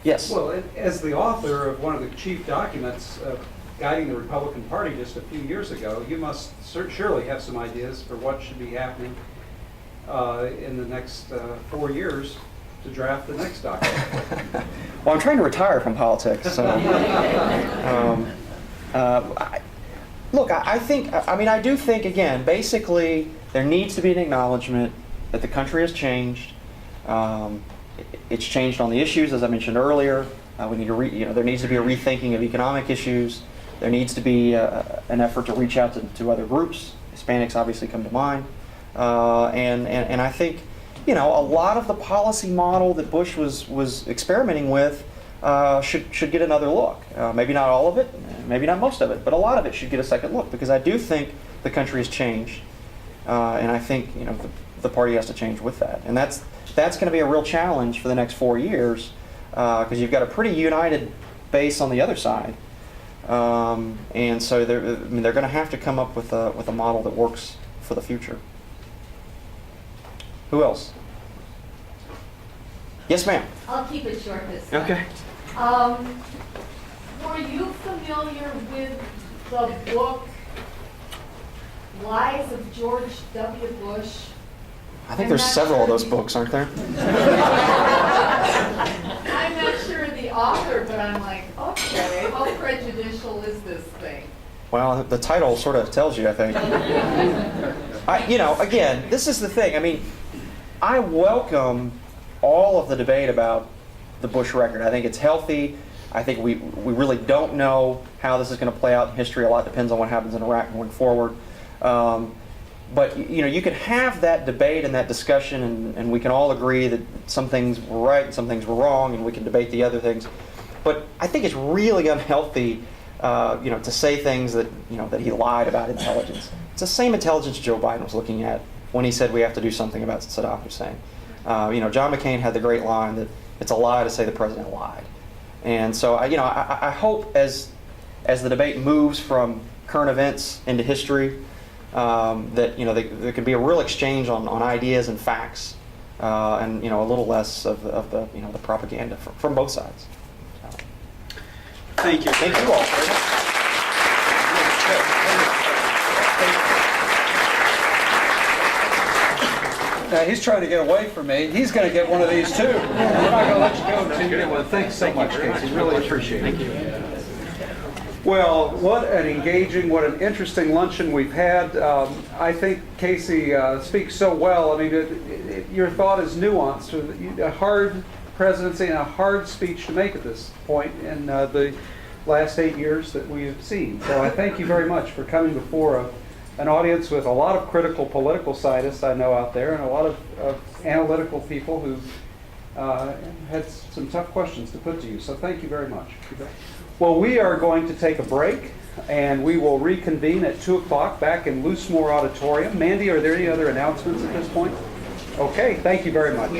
Yes. Well, as the author of one of the chief documents guiding the Republican Party just a few years ago, you must surely have some ideas for what should be happening in the next 4 years to draft the next document. Well, I'm trying to retire from politics, so. Look, I do think, again, basically, there needs to be an acknowledgement that the country has changed. It's changed on the issues, as I mentioned earlier. We need to, there needs to be a rethinking of economic issues. There needs to be an effort to reach out to other groups. Hispanics obviously come to mind, and I think, a lot of the policy model that Bush was experimenting with should get another look. Maybe not all of it, maybe not most of it, but a lot of it should get a second look, because I do think the country has changed, and I think the party has to change with that, and that's going to be a real challenge for the next 4 years, because you've got a pretty united base on the other side, and so they're going to have to come up with a model that works for the future. Who else? Yes, ma'am. I'll keep it short this time. Okay. Were you familiar with the book Lies of George W. Bush? I think there's several of those books, aren't there? I'm not sure of the author, but I'm like, okay, how prejudicial is this thing? Well, the title sort of tells you, I think. Again, this is the thing. I welcome all of the debate about the Bush record. I think it's healthy. I think we really don't know how this is going to play out in history. A lot depends on what happens in Iraq going forward. But you can have that debate and that discussion, and we can all agree that some things were right and some things were wrong, and we can debate the other things. But I think it's really unhealthy, to say things that that he lied about intelligence. It's the same intelligence Joe Biden was looking at when he said we have to do something about Saddam Hussein. John McCain had the great line that it's a lie to say the president lied. And so I hope as the debate moves from current events into history, that there could be a real exchange on ideas and facts, and a little less of the propaganda from both sides. So. Thank you. Thank you all very much. Now, he's trying to get away from me. He's going to get one of these too. We're not going to let you go until you get one. Thanks so much, Kasey. Really appreciate it. Thank you. Well, what an engaging, what an interesting luncheon we've had. I think Kasey speaks so well. Your thought is nuanced. A hard presidency and a hard speech to make at this point in the last 8 years that we have seen. So I thank you very much for coming before an audience with a lot of critical political scientists I know out there, and a lot of analytical people who had some tough questions to put to you. So thank you very much. Well, we are going to take a break, and we will reconvene at 2 o'clock back in Loosemore Auditorium. Mandy, are there any other announcements at this point? Okay, thank you very much.